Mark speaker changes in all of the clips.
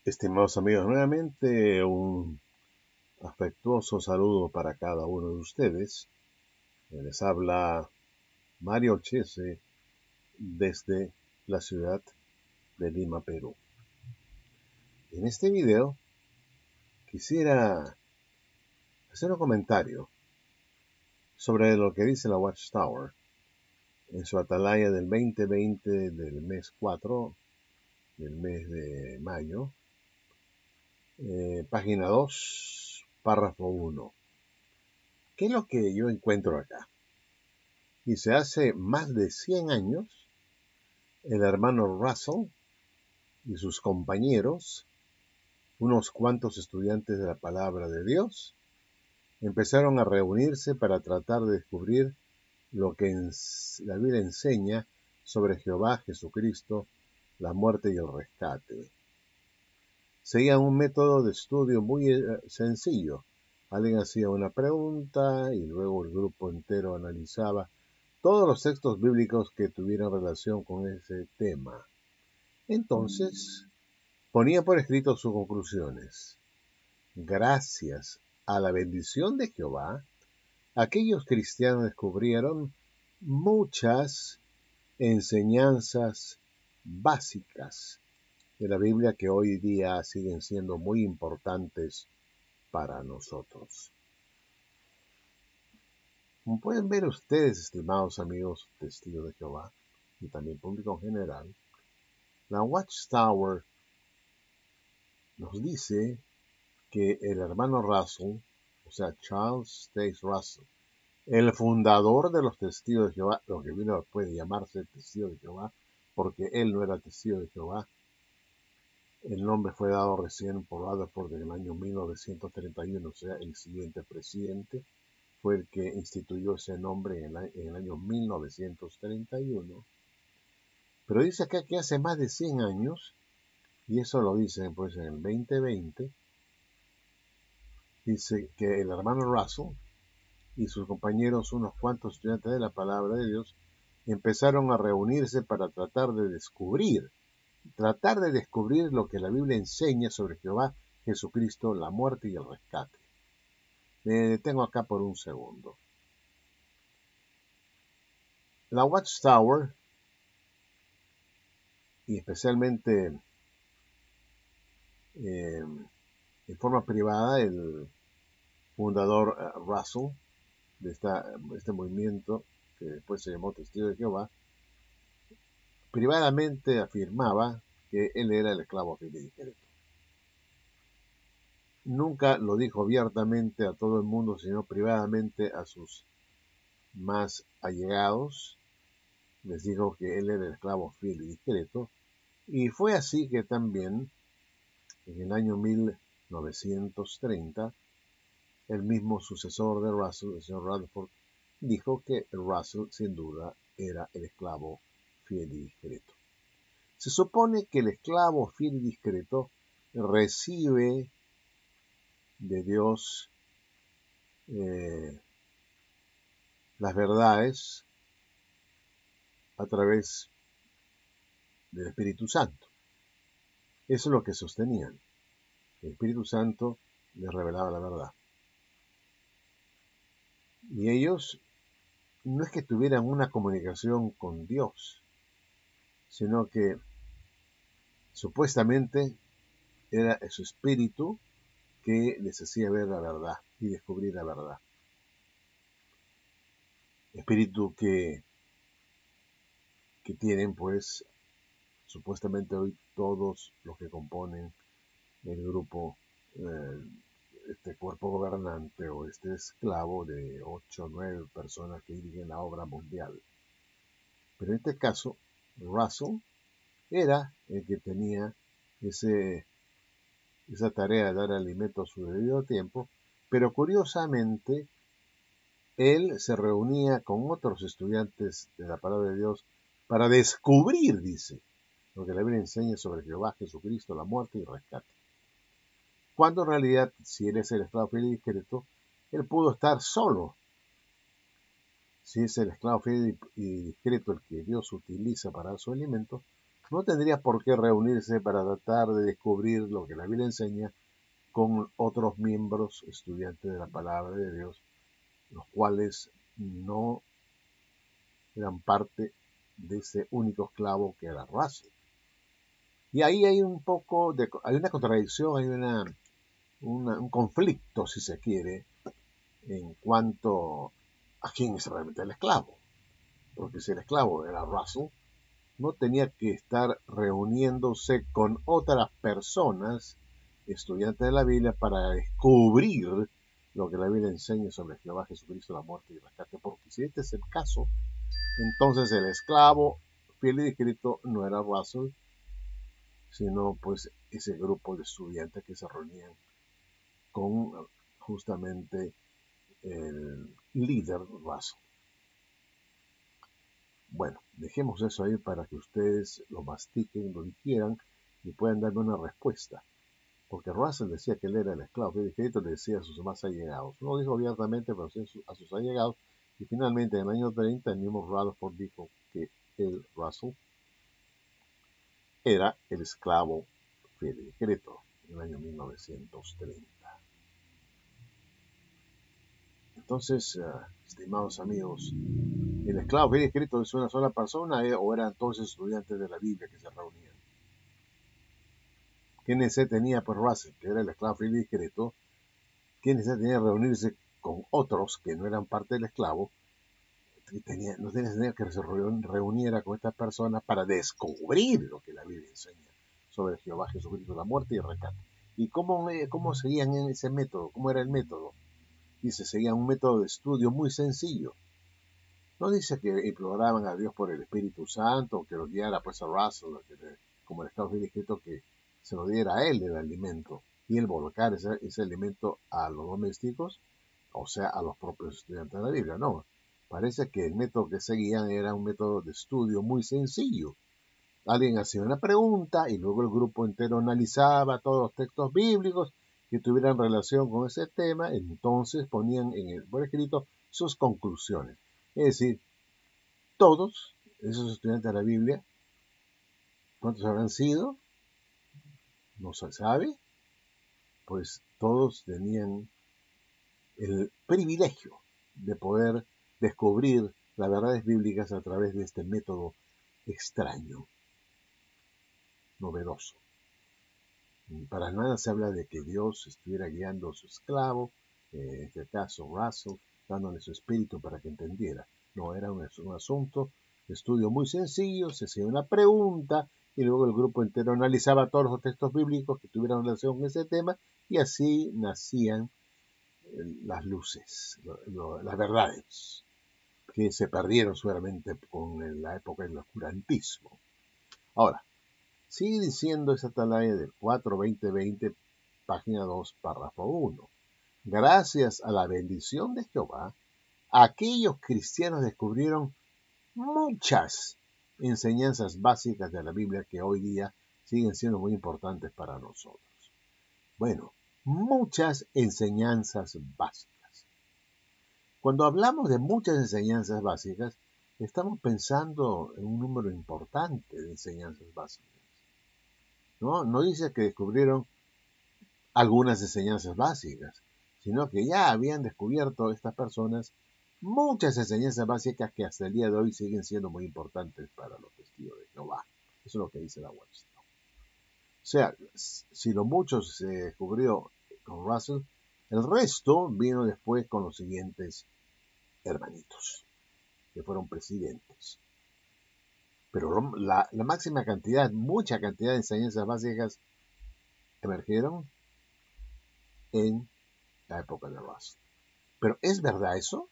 Speaker 1: Estimados amigos, nuevamente un afectuoso saludo para cada uno de ustedes. Les habla Mario Chese desde la ciudad de Lima, Perú. En este video quisiera hacer un comentario sobre lo que dice la Watchtower en su atalaya del 2020 del mes 4 del mes de mayo, página 2, párrafo 1. ¿Qué es lo que yo encuentro acá? Dice, hace más de 100 años, el hermano Russell y sus compañeros, unos cuantos estudiantes de la palabra de Dios, empezaron a reunirse para tratar de descubrir lo que la Biblia enseña sobre Jehová, Jesucristo, la muerte y el rescate. Seguían un método de estudio muy sencillo. Alguien hacía una pregunta y luego el grupo entero analizaba todos los textos bíblicos que tuvieran relación con ese tema. Entonces, ponía por escrito sus conclusiones. Gracias a la bendición de Jehová, aquellos cristianos descubrieron muchas enseñanzas básicas de la Biblia que hoy día siguen siendo muy importantes para nosotros. Como pueden ver ustedes, estimados amigos testigos de Jehová, y también público en general, la Watchtower nos dice que el hermano Russell, o sea, Charles Taze Russell, el fundador de los testigos de Jehová, lo que vino después de llamarse testigo de Jehová, porque él no era testigo de Jehová, el nombre fue dado recién por Rutherford en el año 1931, o sea, el siguiente presidente fue el que instituyó ese nombre en el año 1931. Pero dice acá que hace más de 100 años, y eso lo dicen pues en el 2020, dice que el hermano Russell y sus compañeros, unos cuantos estudiantes de la palabra de Dios, empezaron a reunirse para tratar de descubrir lo que la Biblia enseña sobre Jehová, Jesucristo, la muerte y el rescate. Me detengo acá por un segundo. La Watchtower, y especialmente en forma privada, el fundador Russell de este movimiento, que después se llamó Testigo de Jehová, privadamente afirmaba que él era el esclavo fiel y discreto. Nunca lo dijo abiertamente a todo el mundo, sino privadamente a sus más allegados. Les dijo que él era el esclavo fiel y discreto. Y fue así que también, en el año 1930, el mismo sucesor de Russell, el señor Rutherford, dijo que Russell sin duda era el esclavo fiel y discreto. Se supone que el esclavo fiel y discreto recibe de Dios las verdades a través del Espíritu Santo. Eso es lo que sostenían. El Espíritu Santo les revelaba la verdad. Y ellos no es que tuvieran una comunicación con Dios, sino que supuestamente era su espíritu que les hacía ver la verdad y descubrir la verdad. Espíritu que tienen pues supuestamente hoy todos los que componen el grupo, este cuerpo gobernante o este esclavo de 8 o 9 personas que dirigen la obra mundial. Pero en este caso, Russell era el que tenía esa tarea de dar alimento a su debido tiempo, pero curiosamente él se reunía con otros estudiantes de la palabra de Dios para descubrir, dice, lo que la Biblia enseña sobre Jehová, Jesucristo, la muerte y el rescate. Cuando en realidad, si él es el esclavo fiel y discreto, él pudo estar solo. Si es el esclavo fiel y discreto el que Dios utiliza para su alimento, no tendría por qué reunirse para tratar de descubrir lo que la Biblia enseña con otros miembros estudiantes de la palabra de Dios, los cuales no eran parte de ese único esclavo que era Russell. Y ahí hay hay una contradicción, hay un conflicto, si se quiere, en cuanto a quién es realmente el esclavo. Porque si el esclavo era Russell, no tenía que estar reuniéndose con otras personas, estudiantes de la Biblia, para descubrir lo que la Biblia enseña sobre Jehová Jesucristo, la muerte y el rescate. Porque si este es el caso, entonces el esclavo fiel y discreto no era Russell, sino pues ese grupo de estudiantes que se reunían con justamente el líder Russell. Bueno, dejemos eso ahí para que ustedes lo mastiquen, lo digieran y puedan darme una respuesta. Porque Russell decía que él era el esclavo, y Cristo le decía a sus más allegados. No lo dijo abiertamente, pero sí a sus allegados. Y finalmente, en el año 30, el mismo Rutherford dijo que el Russell era el esclavo fiel y discreto en el año 1930. Entonces, estimados amigos, ¿el esclavo fiel y discreto es una sola persona o eran todos estudiantes de la Biblia que se reunían? ¿Qué necesidad tenía pues Russell, que era el esclavo fiel y discreto? ¿Qué necesidad tenía de reunirse con otros que no eran parte del esclavo? No tenía necesidad que se reuniera con estas personas para descubrir lo que la Biblia enseña sobre Jehová Jesucristo, la muerte y el rescate. ¿Y cómo seguían en ese método? ¿Cómo era el método? Dice, seguían un método de estudio muy sencillo. No dice que imploraban a Dios por el Espíritu Santo, que lo guiara pues a Russell, como el Estado bien escrito, que se lo diera a él el alimento y él volcar ese alimento a los domésticos, o sea, a los propios estudiantes de la Biblia. No, parece que el método que seguían era un método de estudio muy sencillo. Alguien hacía una pregunta y luego el grupo entero analizaba todos los textos bíblicos que tuvieran relación con ese tema, entonces ponían por escrito sus conclusiones. Es decir, todos esos estudiantes de la Biblia, ¿cuántos habrán sido? No se sabe, pues todos tenían el privilegio de poder descubrir las verdades bíblicas a través de este método extraño, novedoso. Para nada se habla de que Dios estuviera guiando a su esclavo, en este caso Russell, dándole su espíritu para que entendiera. No, era un asunto de estudio muy sencillo, se hacía una pregunta y luego el grupo entero analizaba todos los textos bíblicos que tuvieran relación con ese tema y así nacían las luces, las verdades, que se perdieron seguramente con la época del oscurantismo. Ahora, sigue diciendo esa atalaya del 4.20.20, página 2, párrafo 1. Gracias a la bendición de Jehová, aquellos cristianos descubrieron muchas enseñanzas básicas de la Biblia que hoy día siguen siendo muy importantes para nosotros. Bueno, muchas enseñanzas básicas. Cuando hablamos de muchas enseñanzas básicas, estamos pensando en un número importante de enseñanzas básicas. No dice que descubrieron algunas enseñanzas básicas, sino que ya habían descubierto estas personas muchas enseñanzas básicas que hasta el día de hoy siguen siendo muy importantes para los testigos de Jehová. Eso es lo que dice la Webster. O sea, si lo mucho se descubrió con Russell, el resto vino después con los siguientes hermanitos, que fueron presidentes. Pero la máxima cantidad, mucha cantidad de enseñanzas básicas emergieron en la época de Russell. Pero ¿es verdad eso?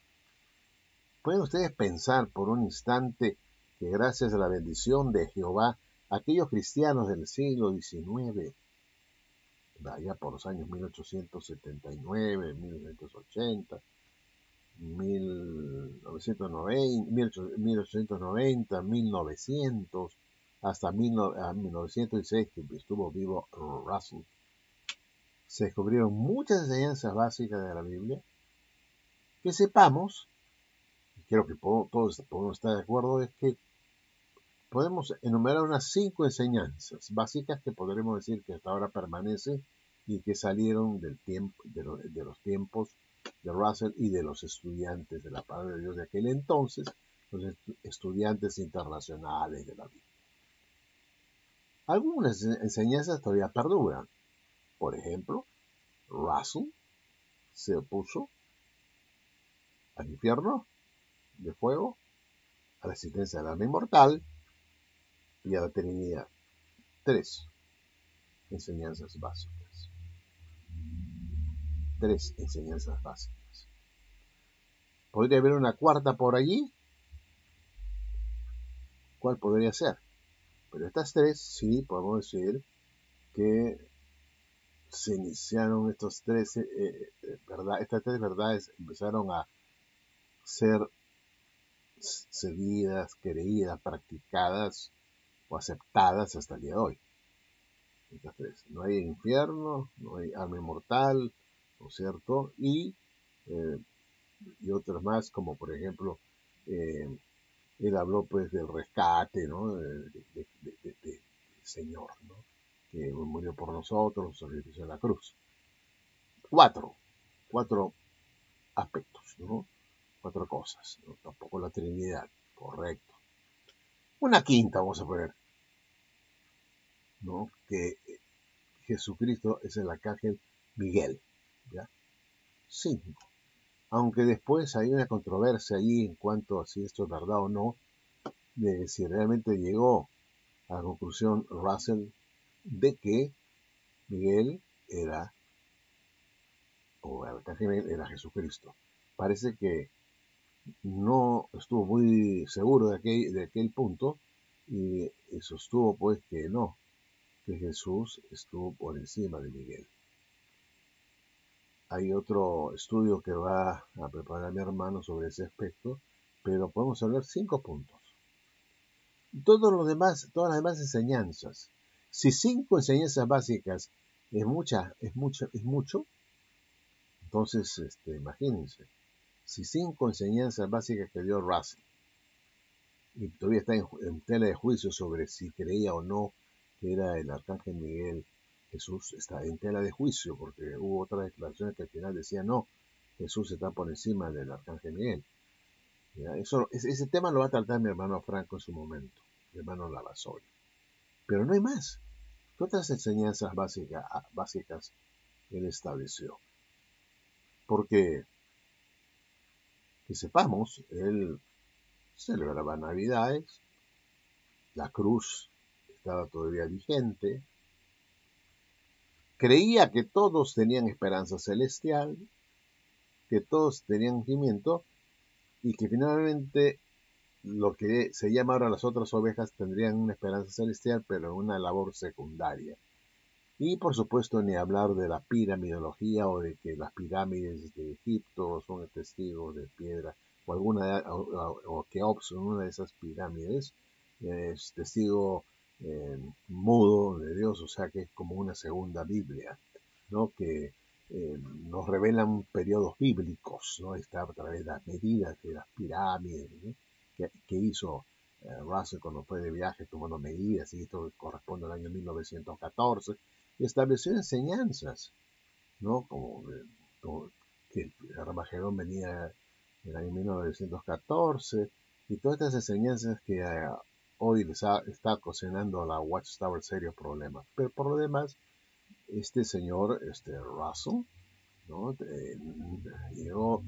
Speaker 1: ¿Pueden ustedes pensar por un instante que gracias a la bendición de Jehová, aquellos cristianos del siglo XIX, allá por los años 1879, 1980, 1990, 1890, 1900, hasta 1906, que estuvo vivo Russell, se descubrieron muchas enseñanzas básicas de la Biblia? Que sepamos, y creo que todos podemos estar de acuerdo, es que podemos enumerar unas 5 enseñanzas básicas que podremos decir que hasta ahora permanecen y que salieron del tiempo, de los tiempos de Russell y de los estudiantes de la palabra de Dios de aquel entonces, los estudiantes internacionales de la Biblia. Algunas enseñanzas todavía perduran. Por ejemplo, Russell se opuso al infierno de fuego, a la existencia del alma inmortal y a la Trinidad. 3 enseñanzas básicas. 3 enseñanzas básicas. ¿Podría haber una cuarta por allí? ¿Cuál podría ser? Pero estas 3 sí podemos decir que se iniciaron estas 3 verdades empezaron a ser seguidas, creídas, practicadas o aceptadas hasta el día de hoy. Estas 3. No hay infierno, no hay alma inmortal, ¿no es cierto? Y otras más, como por ejemplo, él habló pues del rescate, ¿no? Del Señor, ¿no? Que murió por nosotros, sacrificio en la cruz. 4 aspectos, ¿no? 4 cosas, ¿no? Tampoco la Trinidad, correcto. Una quinta, vamos a poner, ¿no? Que Jesucristo es el arcángel Miguel, ¿ya? 5. Aunque después hay una controversia ahí en cuanto a si esto es verdad o no, de si realmente llegó a la conclusión Russell de que Miguel era, o el arcángel Miguel era Jesucristo. Parece que no estuvo muy seguro de aquel punto y sostuvo pues que no, que Jesús estuvo por encima de Miguel. Hay otro estudio que va a preparar mi hermano sobre ese aspecto, pero podemos hablar 5 puntos. Todas las demás enseñanzas. Si 5 enseñanzas básicas es mucho, entonces imagínense, si 5 enseñanzas básicas que dio Russell y todavía está en tela de juicio sobre si creía o no que era el arcángel Miguel, Jesús está en tela de juicio porque hubo otras declaraciones que al final decían no, Jesús está por encima del arcángel Miguel. ¿Ya? Ese tema lo va a tratar mi hermano Franco en su momento, mi hermano Lavasoli. Pero no hay más. ¿Qué otras enseñanzas básicas él estableció? Porque, que sepamos, él celebraba Navidades, la cruz estaba todavía vigente, creía que todos tenían esperanza celestial, que todos tenían cimiento y que finalmente lo que se llama ahora las otras ovejas tendrían una esperanza celestial, pero en una labor secundaria. Y por supuesto ni hablar de la piramidología o de que las pirámides de Egipto son testigos de piedra o o Keops en una de esas pirámides es testigo mudo de Dios, o sea que es como una segunda Biblia, ¿no? Que nos revelan periodos bíblicos, ¿no? Está a través de las medidas de las pirámides, ¿no? que hizo Russell cuando fue de viaje tomando medidas, y esto corresponde al año 1914, y estableció enseñanzas, ¿no? Como que el Armagedón venía en el año 1914, y todas estas enseñanzas que hoy está ocasionando a la Watchtower serios problemas. Pero por lo demás, este señor, Russell, ¿no? Llegó,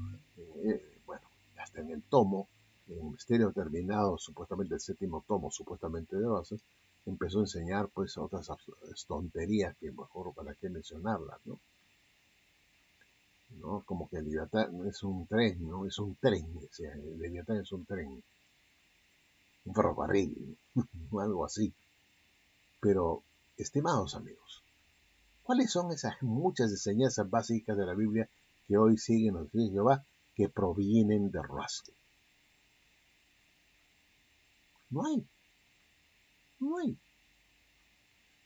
Speaker 1: bueno, hasta en el tomo, en Misterio Terminado, supuestamente el 7º tomo, supuestamente de Russell, empezó a enseñar pues otras tonterías que mejor para qué mencionarlas, ¿no? ¿No? Como que el Leviatán es un tren, ¿no? Es un tren, o sea, el Leviatán es un tren, un ferrocarril, o algo así. Pero, estimados amigos, ¿cuáles son esas muchas enseñanzas básicas de la Biblia que hoy siguen los hijos de Jehová que provienen de Russell? No hay, no hay.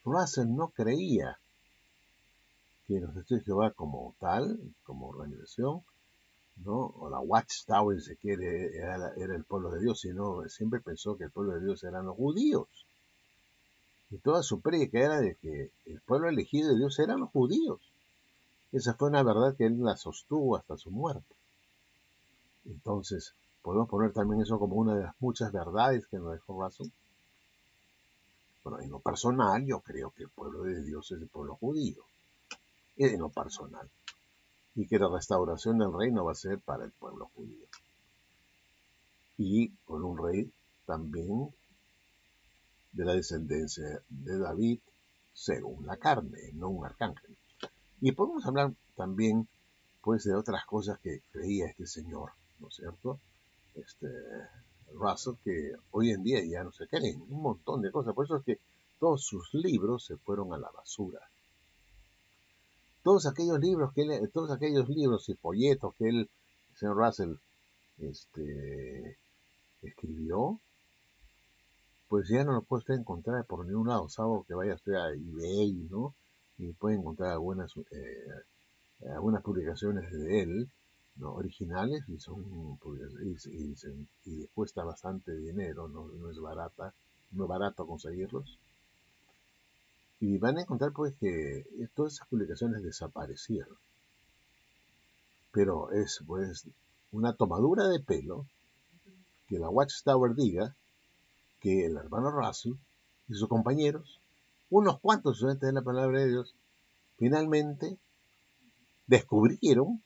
Speaker 1: Russell no creía que los testigos de Jehová como tal, como organización, ¿no? O la Watchtower, si se quiere, era el pueblo de Dios, sino siempre pensó que el pueblo de Dios eran los judíos. Y toda su prédica era de que el pueblo elegido de Dios eran los judíos. Esa fue una verdad que él la sostuvo hasta su muerte. Entonces, podemos poner también eso como una de las muchas verdades que nos dejó Russell. Bueno, en lo personal, yo creo que el pueblo de Dios es el pueblo judío. En lo personal. Y que la restauración del reino va a ser para el pueblo judío. Y con un rey también de la descendencia de David, según la carne, no un arcángel. Y podemos hablar también, pues, de otras cosas que creía este señor, ¿no es cierto? Russell, que hoy en día ya no se creen, un montón de cosas. Por eso es que todos sus libros se fueron a la basura. Todos aquellos libros y folletos que el señor Russell, escribió, pues ya no lo puede usted encontrar por ningún lado, salvo que vaya usted a eBay, ¿no? Y puede encontrar algunas publicaciones de él, ¿no? Originales, y son y cuesta bastante dinero, no es barata, no es barato conseguirlos. Y van a encontrar pues que todas esas publicaciones desaparecieron. Pero es pues una tomadura de pelo que la Watchtower diga que el hermano Russell y sus compañeros, unos cuantos estudiantes de la palabra de Dios, finalmente descubrieron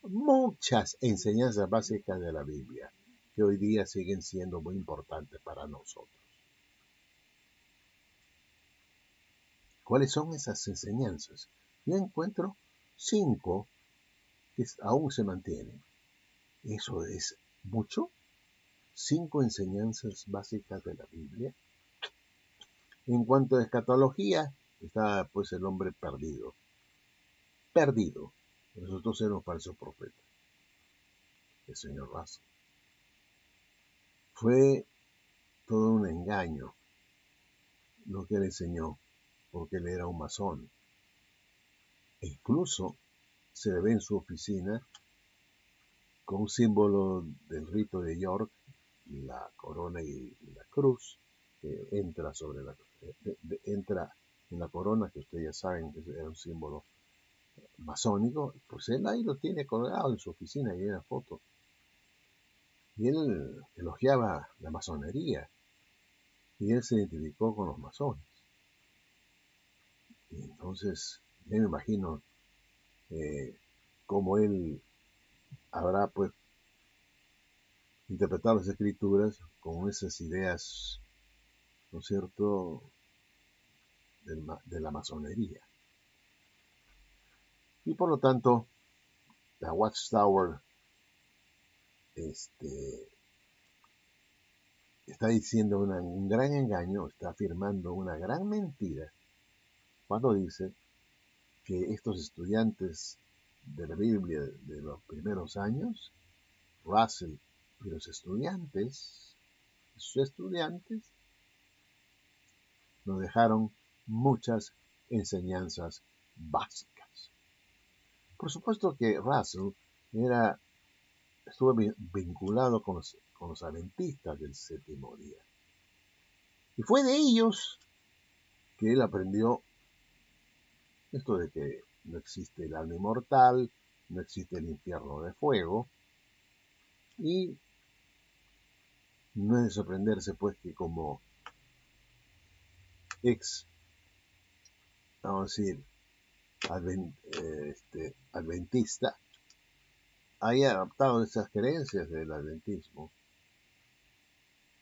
Speaker 1: muchas enseñanzas básicas de la Biblia que hoy día siguen siendo muy importantes para nosotros. ¿Cuáles son esas enseñanzas? Yo encuentro 5 que aún se mantienen. ¿Eso es mucho? 5 enseñanzas básicas de la Biblia. En cuanto a escatología, está pues el hombre perdido. Perdido. Nosotros éramos falsos profetas. El señor Russell. Fue todo un engaño lo que él enseñó, porque él era un masón. E incluso se le ve en su oficina con un símbolo del rito de York, la corona y la cruz, que entra entra en la corona, que ustedes ya saben que era un símbolo masónico. Pues él ahí lo tiene colgado en su oficina y hay una foto. Y él elogiaba la masonería y él se identificó con los masones. Y entonces, yo me imagino cómo él habrá pues interpretado las escrituras con esas ideas, ¿no es cierto?, de la masonería. Y por lo tanto, la Watchtower está diciendo un gran engaño, está afirmando una gran mentira cuando dice que estos estudiantes de la Biblia de los primeros años, Russell y sus estudiantes, nos dejaron muchas enseñanzas básicas. Por supuesto que Russell estuvo vinculado con los adventistas del séptimo día. Y fue de ellos que él aprendió esto de que no existe el alma inmortal, no existe el infierno de fuego, y no es de sorprenderse pues que como vamos a decir, adventista, haya adaptado esas creencias del adventismo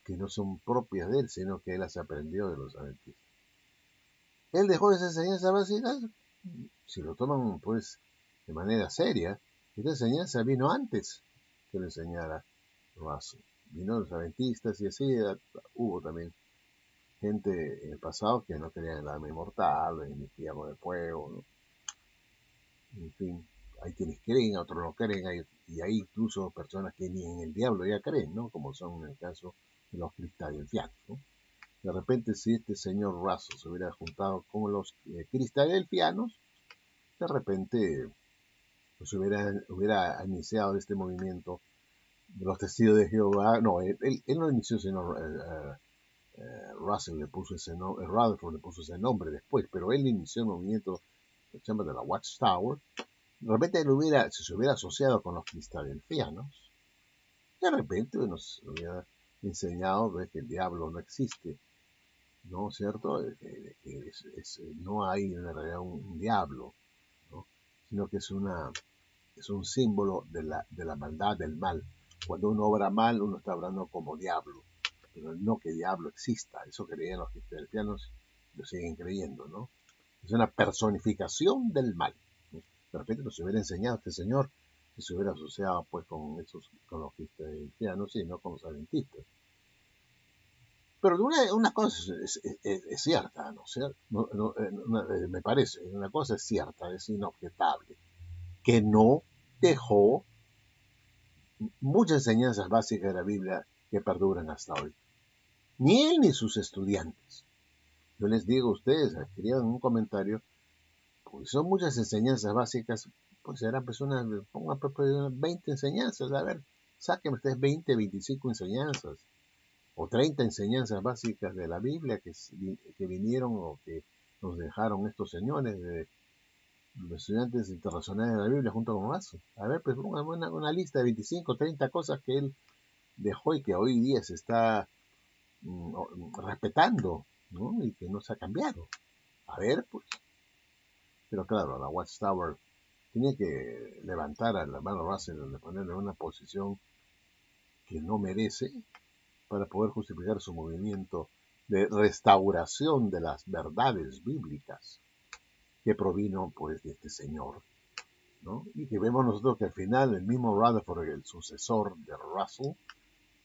Speaker 1: que no son propias de él, sino que él las aprendió de los adventistas. Él dejó esas enseñanzas básicas, si lo toman pues de manera seria, esta enseñanza vino antes que lo enseñara Russell. Vino los adventistas y así hubo también gente en el pasado que no creía en el alma inmortal, en el infierno de fuego, ¿no? En fin, hay quienes creen, otros no creen, y hay incluso personas que ni en el diablo ya creen, ¿no? Como son en el caso de los cristadelfianos, ¿no? De repente, si este señor Russell se hubiera juntado con los cristadelfianos, de repente pues hubiera iniciado este movimiento de los testigos de Jehová. No, él no inició, sino Russell le puso ese nombre, Rutherford le puso ese nombre después, pero él inició el movimiento que se llama de la Watchtower. De repente si se hubiera asociado con los filadelfianos, de repente nos hubiera enseñado que el diablo no existe, ¿no es cierto? No hay en realidad un diablo, ¿no? Sino que es un símbolo de la maldad, del mal. Cuando uno obra mal, uno está hablando como diablo, pero no que diablo exista. Eso creían los cristianos, lo siguen creyendo, ¿no? Es una personificación del mal, ¿no? De repente nos hubiera enseñado este señor que se hubiera asociado pues con los cristianos y no con los adventistas. Pero una cosa es cierta, ¿no? Me parece, una cosa es cierta, es inobjetable, que no dejó muchas enseñanzas básicas de la Biblia que perduran hasta hoy. Ni él ni sus estudiantes. Yo les digo a ustedes, escriban un comentario, pues son muchas enseñanzas básicas, pues serán personas, pongan 20 enseñanzas, a ver, sáquenme ustedes 20, 25 enseñanzas, o 30 enseñanzas básicas de la Biblia que vinieron o que nos dejaron estos señores de los estudiantes internacionales de la Biblia junto con Razo. A ver, pues una lista de 25, 30 cosas que él dejó y que hoy día se está respetando, ¿no? Y que no se ha cambiado. A ver, pues. Pero claro, la Watchtower tenía que levantar al hermano Russell, de ponerle en una posición que no merece para poder justificar su movimiento de restauración de las verdades bíblicas que provino pues de este señor, ¿no? Y que vemos nosotros que al final el mismo Rutherford, el sucesor de Russell,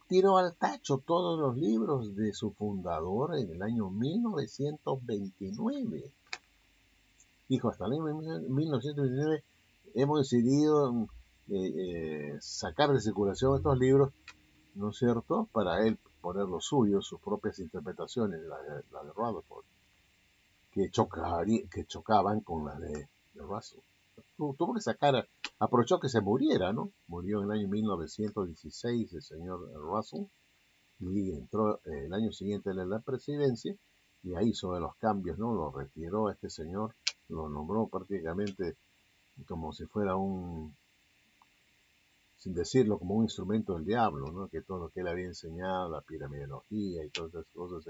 Speaker 1: tiró al tacho todos los libros de su fundador en el año 1929. Dijo, hasta el año 1929 hemos decidido sacar de circulación estos libros, ¿no es cierto?, para él poner los suyos, sus propias interpretaciones, la de Rutherford, que chocaban con la de Russell. Tuvo que sacar, aprovechó que se muriera, ¿no? Murió en el año 1916 el señor Russell, y entró el año siguiente en la presidencia, y ahí sobre los cambios, ¿no? Lo retiró a este señor, lo nombró prácticamente como si fuera sin decirlo, como un instrumento del diablo, ¿no? Que todo lo que él había enseñado, la piramidología y todas esas cosas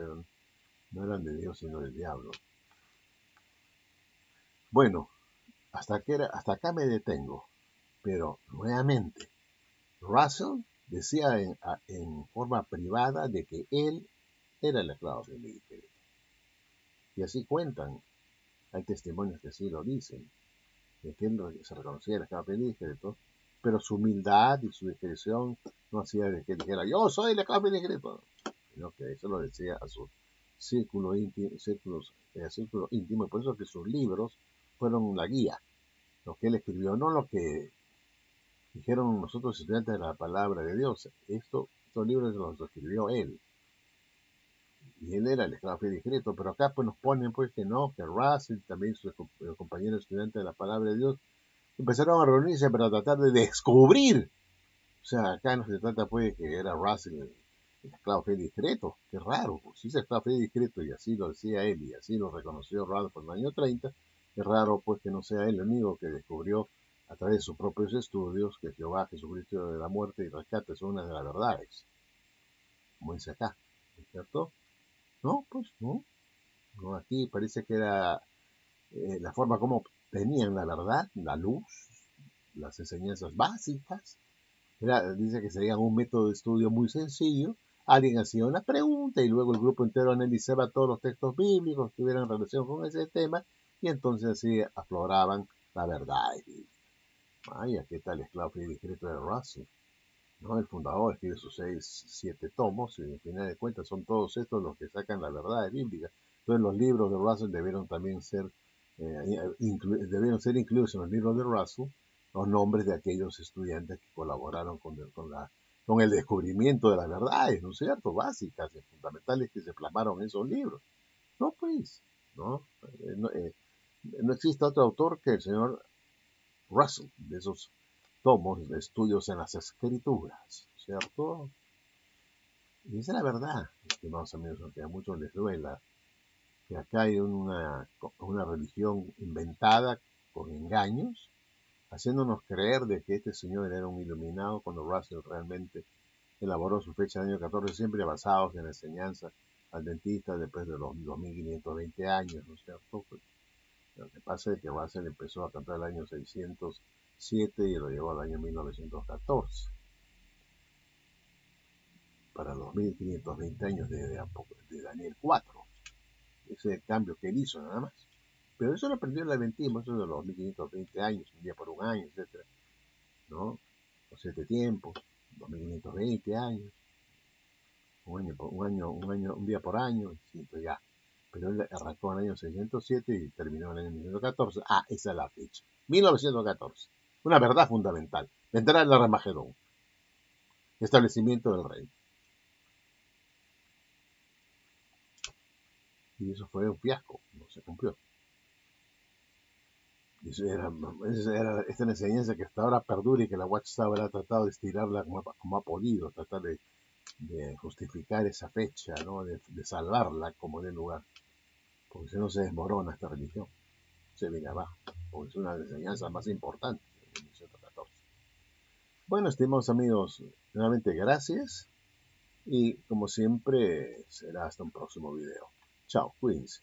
Speaker 1: no eran de Dios, sino del diablo. Bueno, hasta acá me detengo, pero nuevamente, Russell decía en forma privada de que él era el esclavo del Espíritu. Y así cuentan, hay testimonios que así lo dicen, de que él se reconocía el esclavo del Espíritu, pero su humildad y su discreción no hacía de que dijera, yo soy el esclavo del Espíritu, sino que eso lo decía a su círculo íntimo, círculo íntimo, y por eso que sus libros fueron la guía, lo que él escribió, no lo que dijeron nosotros estudiantes de la palabra de Dios. Estos libros los escribió él. Y él era el esclavo discreto, pero acá pues nos ponen pues que no, que Russell, también sus compañeros estudiantes de la palabra de Dios, empezaron a reunirse para tratar de descubrir. O sea, acá no se trata pues de que era Russell el esclavo fe discreto. Qué raro, pues si es esclavo fe discreto y así lo decía él y así lo reconoció Rutherford en el año 30, es raro pues que no sea él el único que descubrió a través de sus propios estudios que Jehová, Jesucristo de la muerte y rescate son una de las verdades. Como dice acá, ¿es cierto? No, pues no. No, aquí parece que era la forma como obtenían la verdad, la luz, las enseñanzas básicas. Dice que sería un método de estudio muy sencillo. Alguien hacía una pregunta y luego el grupo entero analizaba todos los textos bíblicos que tuvieran relación con ese tema y entonces así afloraban la verdad bíblica. Vaya, ¿qué tal esclavo y discreto de Russell? ¿No? El fundador escribe sus 7 tomos y al final de cuentas son todos estos los que sacan la verdad bíblica. Entonces los libros de Russell debieron también debieron ser incluidos en los libros de Russell los nombres de aquellos estudiantes que colaboraron con el descubrimiento de las verdades, ¿no es cierto? Básicas y fundamentales que se plasmaron en esos libros. No, pues, no, no existe otro autor que el señor Russell, de esos tomos de estudios en las escrituras, ¿cierto? Y esa es la verdad, estimados amigos, aunque a muchos les duela, que acá hay una religión inventada con engaños, haciéndonos creer de que este señor era un iluminado cuando Russell realmente elaboró su fecha de año 14, siempre basados en la enseñanza adventista después de los 2520 años, ¿no es cierto? Pues, lo que pasa es que Russell empezó a cantar el año 607 y lo llevó al año 1914, para los 1520 años de Daniel 4. Ese es el cambio que él hizo, nada más. Pero eso lo aprendió el adventismo, eso de los 1520 años, un día por un año, etcétera, ¿no? Los 7 tiempos, 2520 años, un día por año, pues ya. Pero él arrancó en el año 607 y terminó en el año 1914. Ah, esa es la fecha. 1914. Una verdad fundamental. La entrada del Armagedón. Establecimiento del rey. Y eso fue un fiasco. No se cumplió. Y esa era esta enseñanza que hasta ahora perdura y que la Watchtower ha tratado de estirarla como ha podido. Tratar de justificar esa fecha, ¿no? De salvarla como de lugar. Porque si no se desmorona esta religión. Se viene abajo, porque es una de las enseñanzas más importantes del 1914. Bueno, estimados amigos, nuevamente gracias y como siempre será hasta un próximo video. Chao, cuídense.